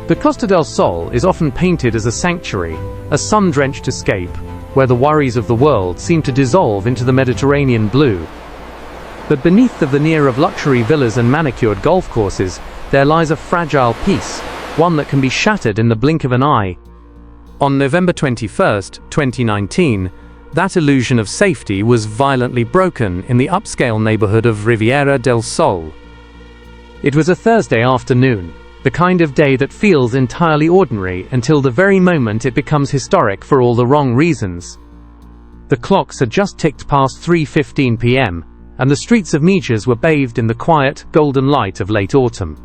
The Costa del Sol is often painted as a sanctuary, a sun-drenched escape, where the worries of the world seem to dissolve into the Mediterranean blue. But beneath the veneer of luxury villas and manicured golf courses, there lies a fragile peace, one that can be shattered in the blink of an eye. On November 21, 2019, that illusion of safety was violently broken in the upscale neighborhood of Riviera del Sol. It was a Thursday afternoon, the kind of day that feels entirely ordinary until the very moment it becomes historic for all the wrong reasons. The clocks had just ticked past 3:15 p.m., and the streets of Mijas were bathed in the quiet, golden light of late autumn.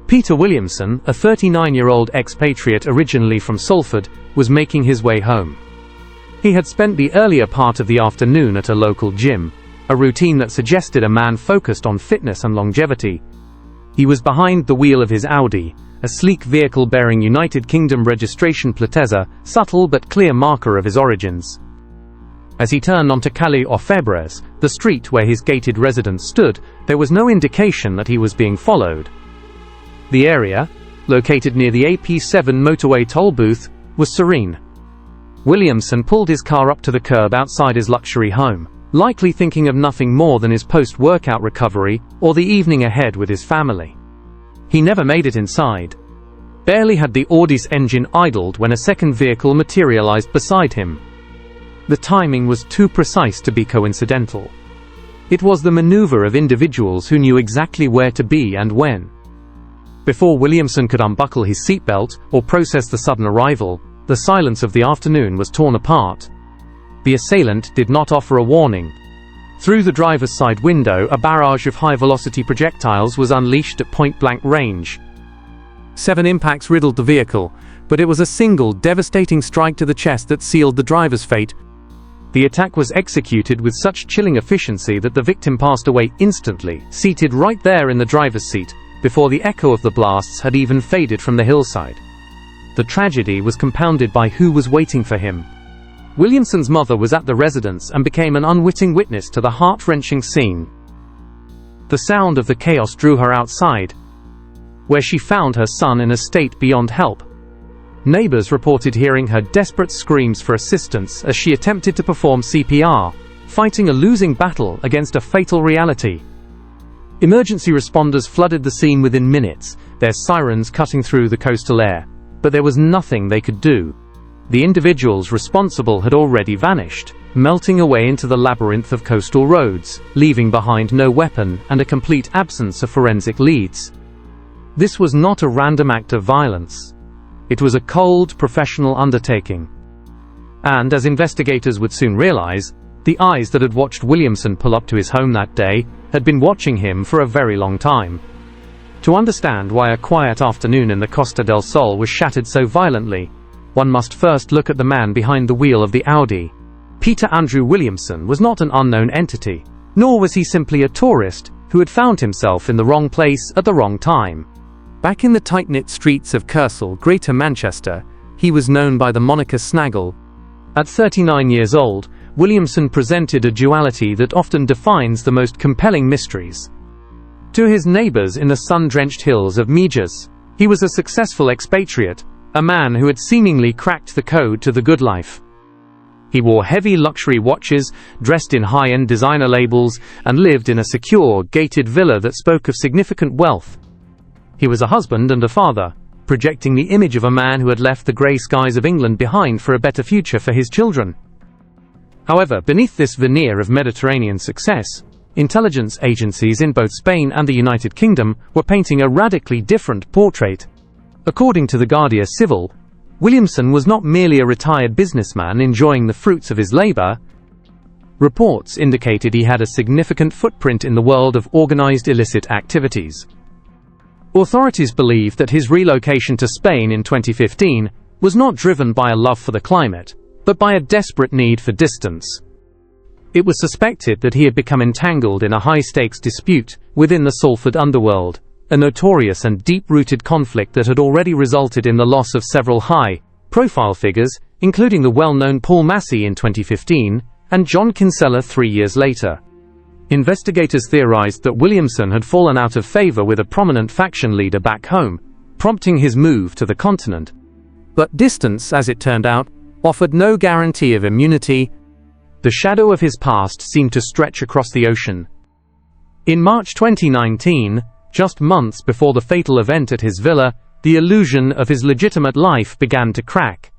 Peter Williamson, a 39-year-old expatriate originally from Salford, was making his way home. He had spent the earlier part of the afternoon at a local gym, a routine that suggested a man focused on fitness and longevity. He was behind the wheel of his Audi, a sleek vehicle bearing United Kingdom registration plateza, subtle but clear marker of his origins. As he turned onto Calle Orfebres, the street where his gated residence stood, there was no indication that he was being followed. The area, located near the AP7 motorway toll booth, was serene. Williamson pulled his car up to the curb outside his luxury home, likely thinking of nothing more than his post-workout recovery or the evening ahead with his family. He never made it inside. Barely had the Audi's engine idled when a second vehicle materialized beside him. The timing was too precise to be coincidental. It was the maneuver of individuals who knew exactly where to be and when. Before Williamson could unbuckle his seatbelt or process the sudden arrival, the silence of the afternoon was torn apart. The assailant did not offer a warning. Through the driver's side window, a barrage of high-velocity projectiles was unleashed at point-blank range. 7 impacts riddled the vehicle, but it was a single, devastating strike to the chest that sealed the driver's fate. The attack was executed with such chilling efficiency that the victim passed away instantly, seated right there in the driver's seat, before the echo of the blasts had even faded from the hillside. The tragedy was compounded by who was waiting for him. Williamson's mother was at the residence and became an unwitting witness to the heart-wrenching scene. The sound of the chaos drew her outside, where she found her son in a state beyond help. Neighbors reported hearing her desperate screams for assistance as she attempted to perform CPR, fighting a losing battle against a fatal reality. Emergency responders flooded the scene within minutes, their sirens cutting through the coastal air, but there was nothing they could do. The individuals responsible had already vanished, melting away into the labyrinth of coastal roads, leaving behind no weapon and a complete absence of forensic leads. This was not a random act of violence. It was a cold, professional undertaking. And, as investigators would soon realize, the eyes that had watched Williamson pull up to his home that day had been watching him for a very long time. To understand why a quiet afternoon in the Costa del Sol was shattered so violently, one must first look at the man behind the wheel of the Audi. Peter Andrew Williamson was not an unknown entity, nor was he simply a tourist who had found himself in the wrong place at the wrong time. Back in the tight-knit streets of Kersal, Greater Manchester, he was known by the moniker Snaggle. At 39 years old, Williamson presented a duality that often defines the most compelling mysteries. To his neighbors in the sun-drenched hills of Mijas, he was a successful expatriate, a man who had seemingly cracked the code to the good life. He wore heavy luxury watches, dressed in high-end designer labels, and lived in a secure, gated villa that spoke of significant wealth. He was a husband and a father, projecting the image of a man who had left the grey skies of England behind for a better future for his children. However, beneath this veneer of Mediterranean success, intelligence agencies in both Spain and the United Kingdom were painting a radically different portrait. According to the Guardia Civil, Williamson was not merely a retired businessman enjoying the fruits of his labor. Reports indicated he had a significant footprint in the world of organized illicit activities. Authorities believe that his relocation to Spain in 2015 was not driven by a love for the climate, but by a desperate need for distance. It was suspected that he had become entangled in a high-stakes dispute within the Salford underworld, a notorious and deep-rooted conflict that had already resulted in the loss of several high-profile figures, including the well-known Paul Massey in 2015 and John Kinsella 3 years later. Investigators theorized that Williamson had fallen out of favor with a prominent faction leader back home, prompting his move to the continent. But distance, as it turned out, offered no guarantee of immunity. The shadow of his past seemed to stretch across the ocean. In March 2019, just months before the fatal event at his villa, the illusion of his legitimate life began to crack.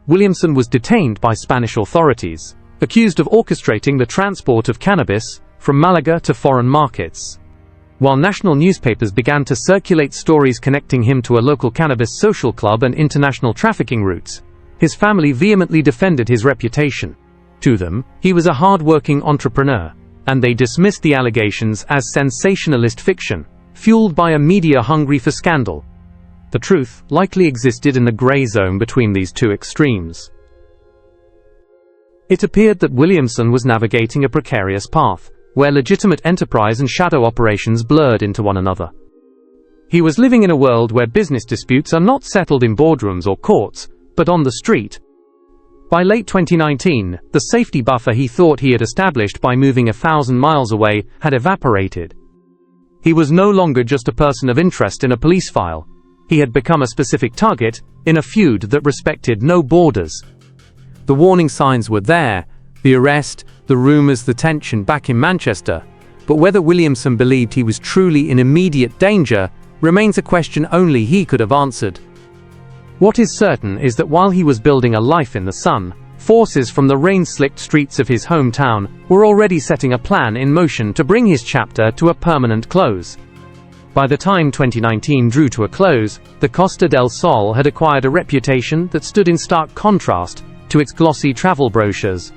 Williamson was detained by Spanish authorities, accused of orchestrating the transport of cannabis from Malaga to foreign markets. While national newspapers began to circulate stories connecting him to a local cannabis social club and international trafficking routes, his family vehemently defended his reputation. To them, he was a hard-working entrepreneur, and they dismissed the allegations as sensationalist fiction, fueled by a media hungry for scandal. The truth likely existed in the grey zone between these two extremes. It appeared that Williamson was navigating a precarious path, where legitimate enterprise and shadow operations blurred into one another. He was living in a world where business disputes are not settled in boardrooms or courts, but on the street. By late 2019, the safety buffer he thought he had established by moving 1,000 miles away had evaporated. He was no longer just a person of interest in a police file. He had become a specific target in a feud that respected no borders. The warning signs were there: the arrest, the rumors, the tension back in Manchester. But whether Williamson believed he was truly in immediate danger remains a question only he could have answered. What is certain is that while he was building a life in the sun, forces from the rain-slicked streets of his hometown were already setting a plan in motion to bring his chapter to a permanent close. By the time 2019 drew to a close, the Costa del Sol had acquired a reputation that stood in stark contrast to its glossy travel brochures.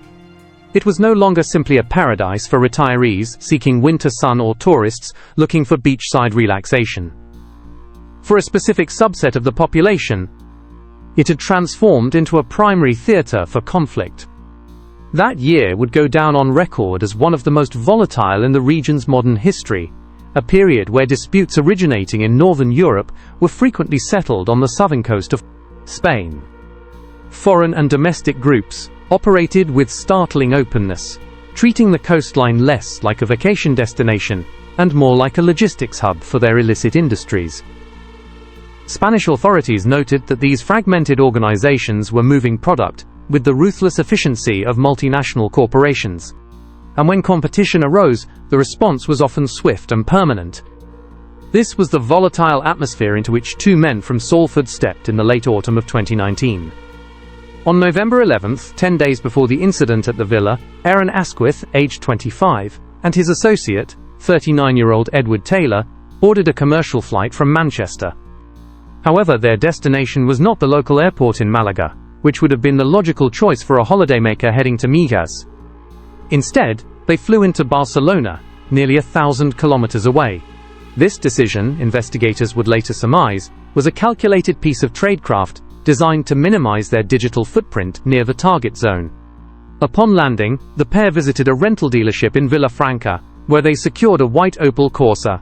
It was no longer simply a paradise for retirees seeking winter sun or tourists looking for beachside relaxation. For a specific subset of the population, it had transformed into a primary theater for conflict. That year would go down on record as one of the most volatile in the region's modern history, a period where disputes originating in northern Europe were frequently settled on the southern coast of Spain. Foreign and domestic groups operated with startling openness, treating the coastline less like a vacation destination and more like a logistics hub for their illicit industries. Spanish authorities noted that these fragmented organizations were moving product with the ruthless efficiency of multinational corporations. And when competition arose, the response was often swift and permanent. This was the volatile atmosphere into which two men from Salford stepped in the late autumn of 2019. On November 11th, 10 days before the incident at the villa, Aaron Asquith, aged 25, and his associate, 39-year-old Edward Taylor, boarded a commercial flight from Manchester. However, their destination was not the local airport in Malaga, which would have been the logical choice for a holidaymaker heading to Mijas. Instead, they flew into Barcelona, nearly 1,000 kilometers away. This decision, investigators would later surmise, was a calculated piece of tradecraft designed to minimize their digital footprint near the target zone. Upon landing, the pair visited a rental dealership in Villafranca, where they secured a white Opel Corsa.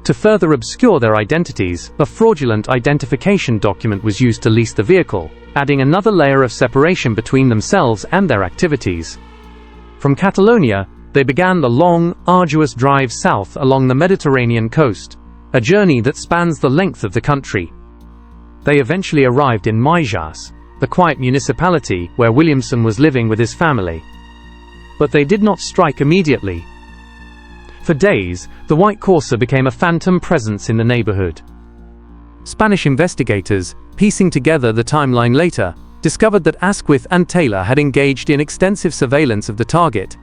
To further obscure their identities, a fraudulent identification document was used to lease the vehicle, adding another layer of separation between themselves and their activities. From Catalonia, they began the long, arduous drive south along the Mediterranean coast, a journey that spans the length of the country. They eventually arrived in Mijas, the quiet municipality where Williamson was living with his family. But they did not strike immediately. For days, the white Corsa became a phantom presence in the neighborhood. Spanish investigators, piecing together the timeline later, discovered that Asquith and Taylor had engaged in extensive surveillance of the target.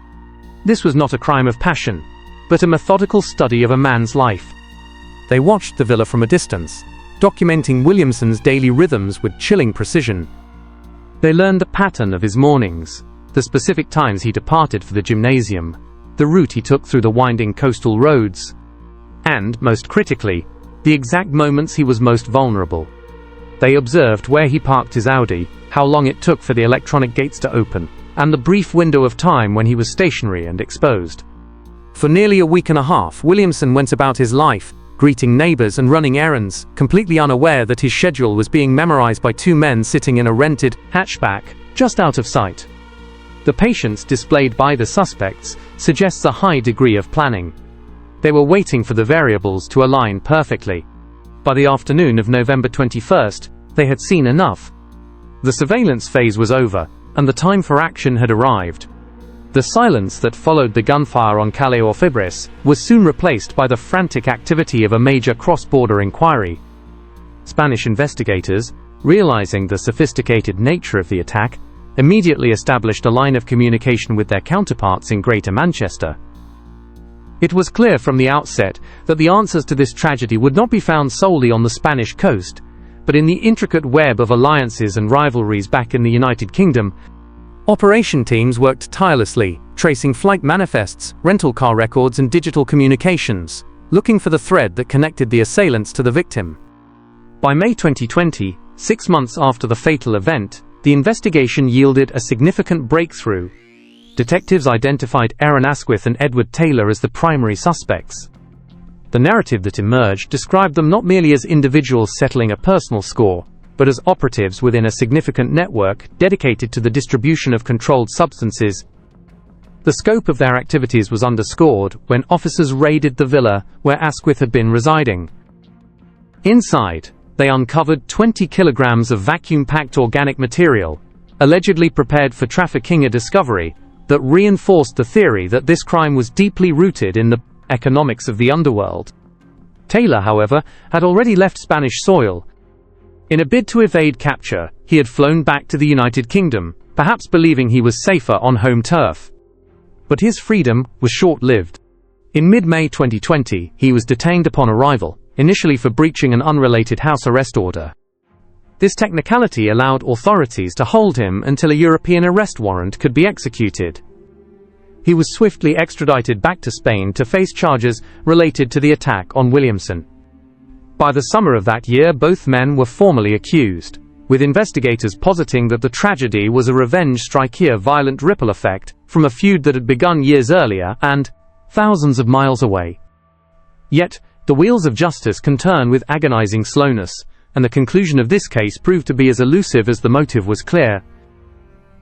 This was not a crime of passion, but a methodical study of a man's life. They watched the villa from a distance, documenting Williamson's daily rhythms with chilling precision. They learned the pattern of his mornings, the specific times he departed for the gymnasium, the route he took through the winding coastal roads, and, most critically, the exact moments he was most vulnerable. They observed where he parked his Audi, how long it took for the electronic gates to open, and the brief window of time when he was stationary and exposed. For nearly a week and a half, Williamson went about his life, greeting neighbors and running errands, completely unaware that his schedule was being memorized by two men sitting in a rented hatchback just out of sight. The patience displayed by the suspects suggests a high degree of planning. They were waiting for the variables to align perfectly. By the afternoon of November 21st, they had seen enough. The surveillance phase was over, and the time for action had arrived. The silence that followed the gunfire on Calais or Fibris was soon replaced by the frantic activity of a major cross-border inquiry. Spanish investigators, realizing the sophisticated nature of the attack, immediately established a line of communication with their counterparts in Greater Manchester. It was clear from the outset that the answers to this tragedy would not be found solely on the Spanish coast, but in the intricate web of alliances and rivalries back in the United Kingdom. Operation teams worked tirelessly, tracing flight manifests, rental car records, and digital communications, looking for the thread that connected the assailants to the victim. By May 2020, 6 months after the fatal event, the investigation yielded a significant breakthrough. Detectives identified Aaron Asquith and Edward Taylor as the primary suspects. The narrative that emerged described them not merely as individuals settling a personal score, but as operatives within a significant network dedicated to the distribution of controlled substances. The scope of their activities was underscored when officers raided the villa where Asquith had been residing. Inside, they uncovered 20 kilograms of vacuum-packed organic material, allegedly prepared for trafficking, a discovery that reinforced the theory that this crime was deeply rooted in the economics of the underworld. Taylor, however, had already left Spanish soil. In a bid to evade capture, he had flown back to the United Kingdom, perhaps believing he was safer on home turf. But his freedom was short-lived. In mid-May 2020, he was detained upon arrival, initially for breaching an unrelated house arrest order. This technicality allowed authorities to hold him until a European arrest warrant could be executed. He was swiftly extradited back to Spain to face charges related to the attack on Williamson. By the summer of that year, both men were formally accused, with investigators positing that the tragedy was a revenge strike, a violent ripple effect from a feud that had begun years earlier and thousands of miles away. Yet, the wheels of justice can turn with agonizing slowness, and the conclusion of this case proved to be as elusive as the motive was clear.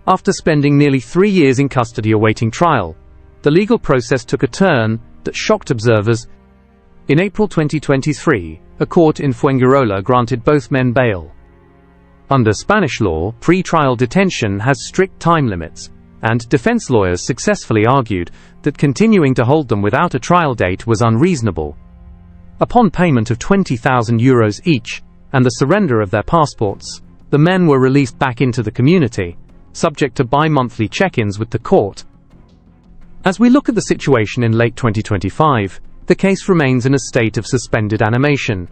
After spending nearly 3 years in custody awaiting trial, the legal process took a turn that shocked observers. In April 2023, a court in Fuengirola granted both men bail. Under Spanish law, pre-trial detention has strict time limits, and defense lawyers successfully argued that continuing to hold them without a trial date was unreasonable. Upon payment of €20,000 each, and the surrender of their passports, the men were released back into the community, subject to bi-monthly check-ins with the court. As we look at the situation in late 2025, the case remains in a state of suspended animation.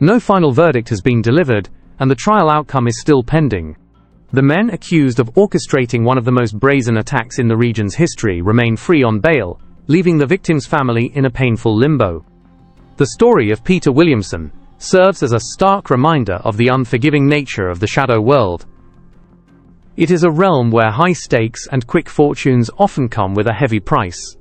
No final verdict has been delivered, and the trial outcome is still pending. The men accused of orchestrating one of the most brazen attacks in the region's history remain free on bail, leaving the victim's family in a painful limbo. The story of Peter Williamson serves as a stark reminder of the unforgiving nature of the shadow world. It is a realm where high stakes and quick fortunes often come with a heavy price.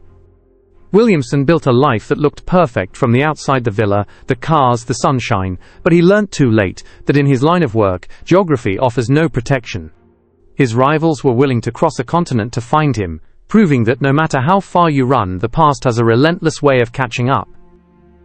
Williamson built a life that looked perfect from the outside: the villa, the cars, the sunshine, but he learnt too late that in his line of work, geography offers no protection. His rivals were willing to cross a continent to find him, proving that no matter how far you run, the past has a relentless way of catching up.